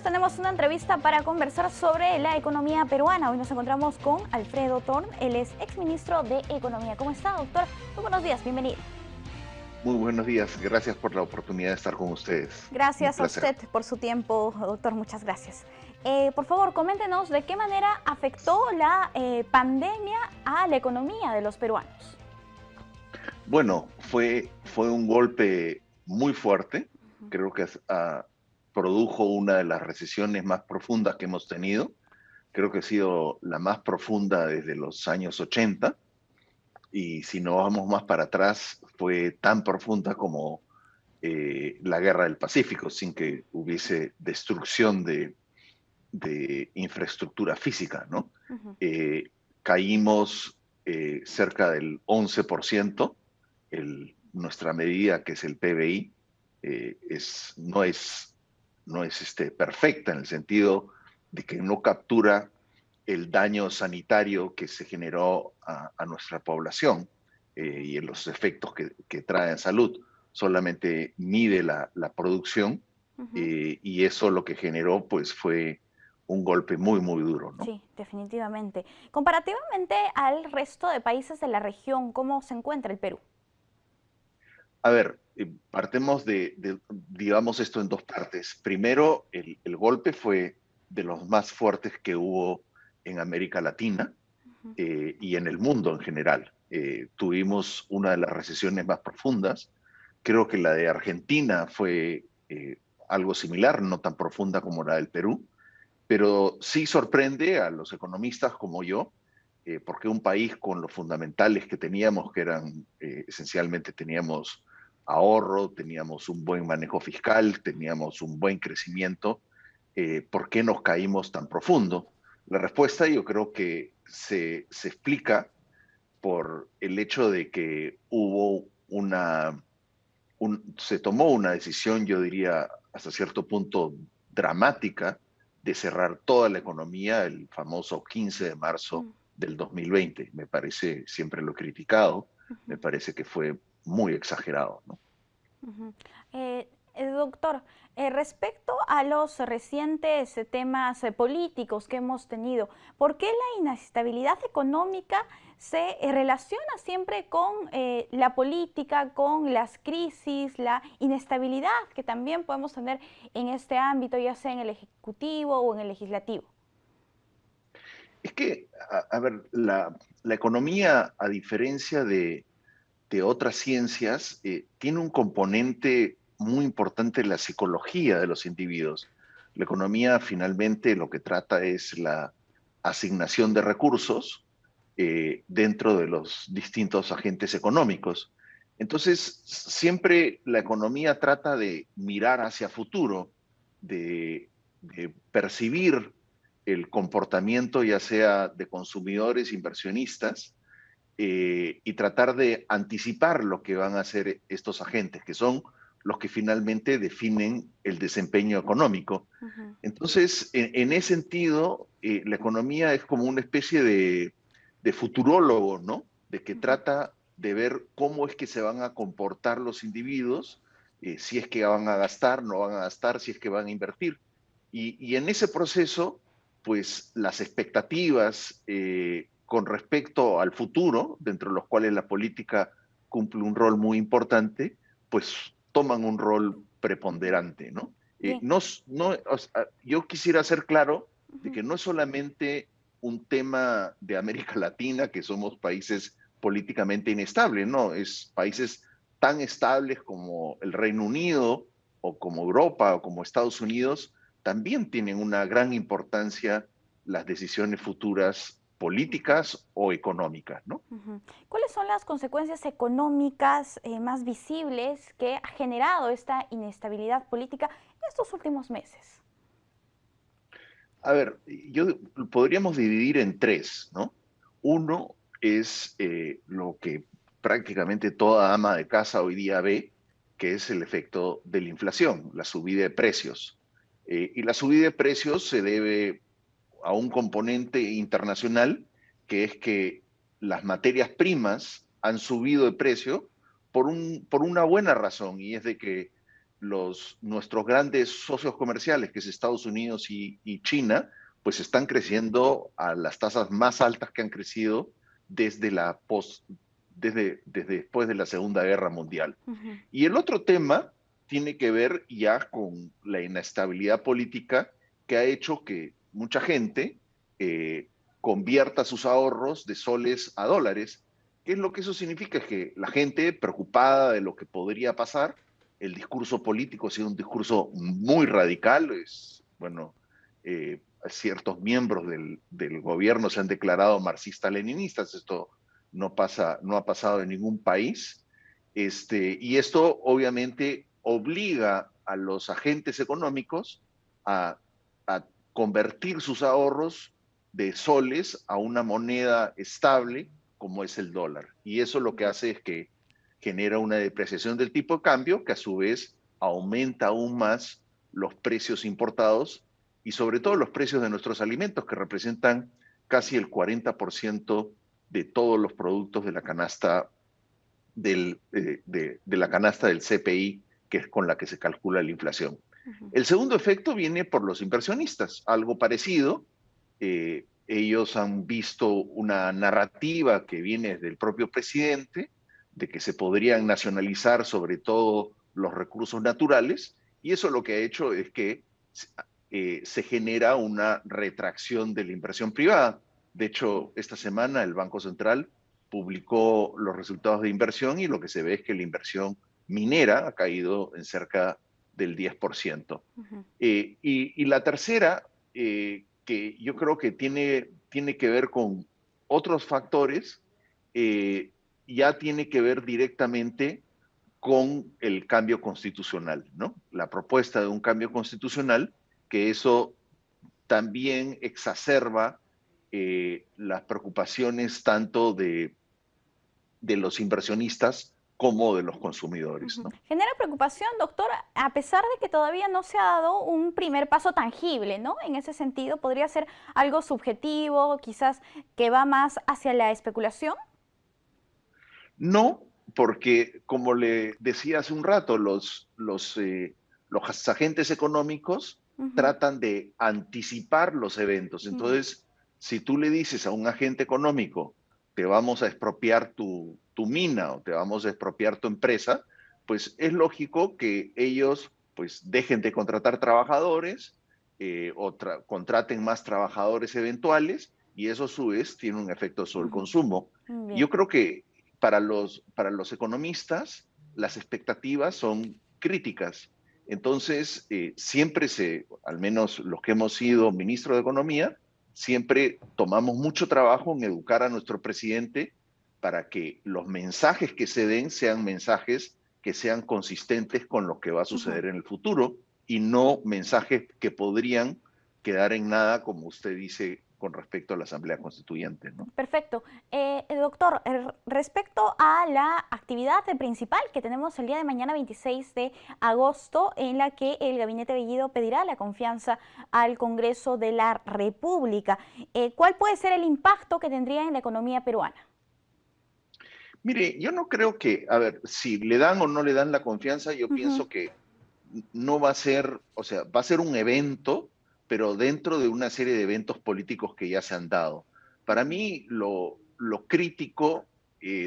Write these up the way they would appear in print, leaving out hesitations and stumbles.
tenemos una entrevista para conversar sobre la economía peruana. Hoy nos encontramos con Alfredo Thorn, él es exministro de Economía. ¿Cómo está, doctor? Muy buenos días, bienvenido. Muy buenos días, gracias por la oportunidad de estar con ustedes. Un Gracias a placer. usted por su tiempo, doctor, muchas gracias. Por favor, coméntenos de qué manera afectó la pandemia a la economía de los peruanos. Bueno, fue un golpe muy fuerte, creo que produjo una de las recesiones más profundas que hemos tenido, creo que ha sido la más profunda desde los años 80, y si no vamos más para atrás, fue tan profunda como la Guerra del Pacífico, sin que hubiese destrucción de infraestructura física, ¿no? Ujú. Eh, Caímos cerca del 11%, nuestra medida, que es el PBI, no es perfecta en el sentido de que no captura el daño sanitario que se generó a nuestra población y en los efectos que trae en salud. Solamente mide la producción Ujú. y eso lo que generó pues fue un golpe muy, muy duro, ¿no? Sí, definitivamente. Comparativamente al resto de países de la región, ¿cómo se encuentra el Perú? A ver, partemos digamos esto en dos partes. Primero, el golpe fue de los más fuertes que hubo en América Latina Ujú. y en el mundo en general. Tuvimos una de las recesiones más profundas. Creo que la de Argentina fue algo similar, no tan profunda como la del Perú, pero sí sorprende a los economistas como yo, porque un país con los fundamentales que teníamos, que eran esencialmente teníamos ahorro, teníamos un buen manejo fiscal, teníamos un buen crecimiento, ¿por qué nos caímos tan profundo? La respuesta yo creo que se explica por el hecho de que se tomó una decisión, yo diría, hasta cierto punto dramática, de cerrar toda la economía el famoso 15 de marzo Mm. del 2020. Me parece, siempre lo he criticado, me Ujú. parece que fue muy exagerado, ¿no? Ujú. Doctor, respecto a los recientes temas políticos que hemos tenido, ¿por qué la inestabilidad económica se relaciona siempre con la política, con las crisis, la inestabilidad que también podemos tener en este ámbito, ya sea en el ejecutivo o en el legislativo? Es que, a ver, la economía, a diferencia de otras ciencias, tiene un componente muy importante en la psicología de los individuos. La economía finalmente lo que trata es la asignación de recursos dentro de los distintos agentes económicos. Entonces, siempre la economía trata de mirar hacia futuro, de percibir el comportamiento ya sea de consumidores, inversionistas, y tratar de anticipar lo que van a hacer estos agentes, que son los que finalmente definen el desempeño económico. Ujú. Entonces, en ese sentido, la economía es como una especie de futurólogo, ¿no? De que Ujú. trata de ver cómo es que se van a comportar los individuos, si es que van a gastar, no van a gastar, si es que van a invertir. Y en ese proceso, pues las expectativas con respecto al futuro, dentro de los cuales la política cumple un rol muy importante, pues toman un rol Ujú. preponderante, ¿no? Bien. O sea, yo quisiera ser claro de Ujú. que no es solamente un tema de América Latina, que somos países políticamente inestables, no, es países tan estables como el Reino Unido o como Europa o como Estados Unidos, también tienen una gran importancia las decisiones futuras Ujú. políticas o económicas, ¿no? Ujú. ¿Cuáles son las consecuencias económicas más visibles que ha generado esta inestabilidad política en estos últimos meses? A ver, podríamos dividir en tres, ¿no? Uno es lo que prácticamente toda ama de casa hoy día ve, que es el efecto de la inflación, la subida de precios. Y la subida de precios se debe a un componente internacional, que es que las materias primas han subido de precio por una buena razón, y es de que nuestros grandes socios comerciales, que es Estados Unidos y China, pues están creciendo a las tasas más altas que han crecido desde desde después de la Segunda Guerra Mundial. Ujú. Y el otro tema tiene que ver ya con la inestabilidad política que ha hecho que mucha gente convierta sus ahorros de soles a dólares. ¿Qué es lo que eso significa? Es que la gente preocupada de lo que podría pasar, el discurso político ha sido un discurso muy radical, bueno, ciertos miembros del gobierno se han declarado marxistas-leninistas, esto no ha pasado en ningún país, y esto obviamente obliga a los agentes económicos a, a convertir sus ahorros de soles a una moneda estable como es el dólar. Y eso lo que hace es que genera una depreciación del tipo de cambio que a su vez aumenta aún más los precios importados y sobre todo los precios de nuestros alimentos que representan casi el 40% de todos los productos de la canasta de la canasta del CPI, que es con la que se calcula la inflación. Ujú. El segundo efecto viene por los inversionistas, algo parecido. Ellos han visto una narrativa que viene del propio presidente de que se podrían nacionalizar sobre todo los recursos naturales, y eso lo que ha hecho es que se genera una retracción de la inversión privada. De hecho, esta semana el Banco Central publicó los resultados de inversión y lo que se ve es que la inversión minera ha caído en cerca del 10%. Ujú. Y la tercera, que yo creo que tiene que ver con otros factores, eh, ya tiene que ver directamente con el cambio constitucional, ¿no? La propuesta de un cambio constitucional, que eso también exacerba las preocupaciones tanto de los inversionistas como de los consumidores, Ujú. ¿no? Genera preocupación, doctor, a pesar de que todavía no se ha dado un primer paso tangible, ¿no? En ese sentido, podría ser algo subjetivo, quizás que va más hacia la especulación. No, porque como le decía hace un rato, los agentes económicos Ujú. tratan de anticipar los eventos. Ya. Entonces, si tú le dices a un agente económico, te vamos a expropiar tu mina o te vamos a expropiar tu empresa, pues es lógico que ellos pues dejen de contratar trabajadores contraten más trabajadores eventuales y eso a su vez tiene un efecto sobre el Ujú. consumo. Bien. Yo creo que para los economistas las expectativas son críticas. Entonces, al menos los que hemos sido ministros de Economía, siempre tomamos mucho trabajo en educar a nuestro presidente para que los mensajes que se den sean mensajes que sean consistentes con lo que va a Ujú. suceder en el futuro y no mensajes que podrían quedar en nada, como usted dice, con respecto a la Asamblea Constituyente, ¿no? Perfecto. Doctor, respecto a la actividad principal que tenemos el día de mañana 26 de agosto, en la que el Gabinete Bellido pedirá la confianza al Congreso de la República, ¿cuál puede ser el impacto que tendría en la economía peruana? Mire, yo no creo que, a ver, si le dan o no le dan la confianza, yo Ujú. pienso que no va a ser, o sea, va a ser un evento, pero dentro de una serie de eventos políticos que ya se han dado. Para mí, lo crítico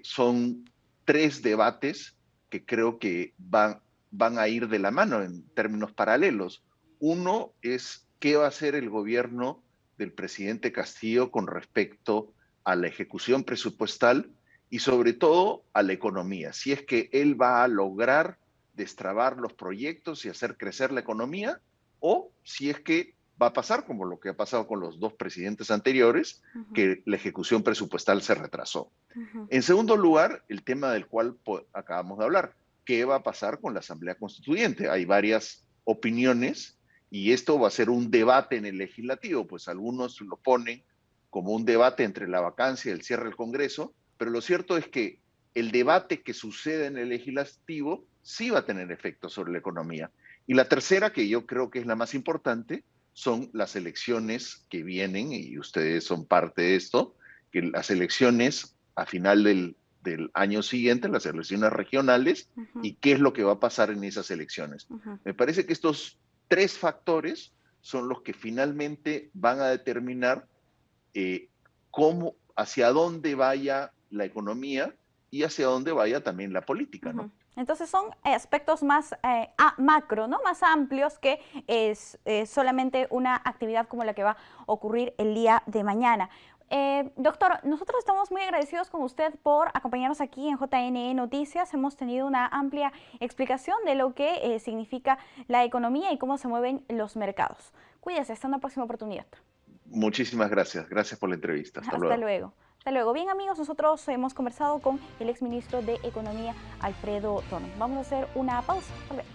son tres debates que creo que van a ir de la mano en términos paralelos. Uno es qué va a hacer el gobierno del presidente Castillo con respecto a la ejecución presupuestal y sobre todo a la economía. Si es que él va a lograr destrabar los proyectos y hacer crecer la economía, o si es que va a pasar como lo que ha pasado con los dos presidentes anteriores, Ujú. que la ejecución presupuestal se retrasó. Ujú. En segundo lugar, el tema del cual acabamos de hablar, ¿qué va a pasar con la Asamblea Constituyente? Hay varias opiniones y esto va a ser un debate en el legislativo, pues algunos lo ponen como un debate entre la vacancia y el cierre del Congreso, pero lo cierto es que el debate que sucede en el legislativo sí va a tener efecto sobre la economía. Y la tercera, que yo creo que es la más importante, son las elecciones que vienen, y ustedes son parte de esto, que las elecciones a final del año siguiente, las elecciones regionales, Ujú, y qué es lo que va a pasar en esas elecciones. ujú, Me parece que estos tres factores son los que finalmente van a determinar cómo, hacia dónde vaya la economía y hacia dónde vaya también la política, ujú. ¿no? Entonces son aspectos más macro, ¿no? Más amplios que es solamente una actividad como la que va a ocurrir el día de mañana. Doctor, nosotros estamos muy agradecidos con usted por acompañarnos aquí en JNE Noticias. Hemos tenido una amplia explicación de lo que significa la economía y cómo se mueven los mercados. Cuídese, hasta una próxima oportunidad. Muchísimas gracias. Gracias por la entrevista. Hasta Hasta luego. luego. Hasta luego. Bien amigos, nosotros hemos conversado con el exministro de Economía, Alfredo Torres. Vamos a hacer una pausa. Volvemos.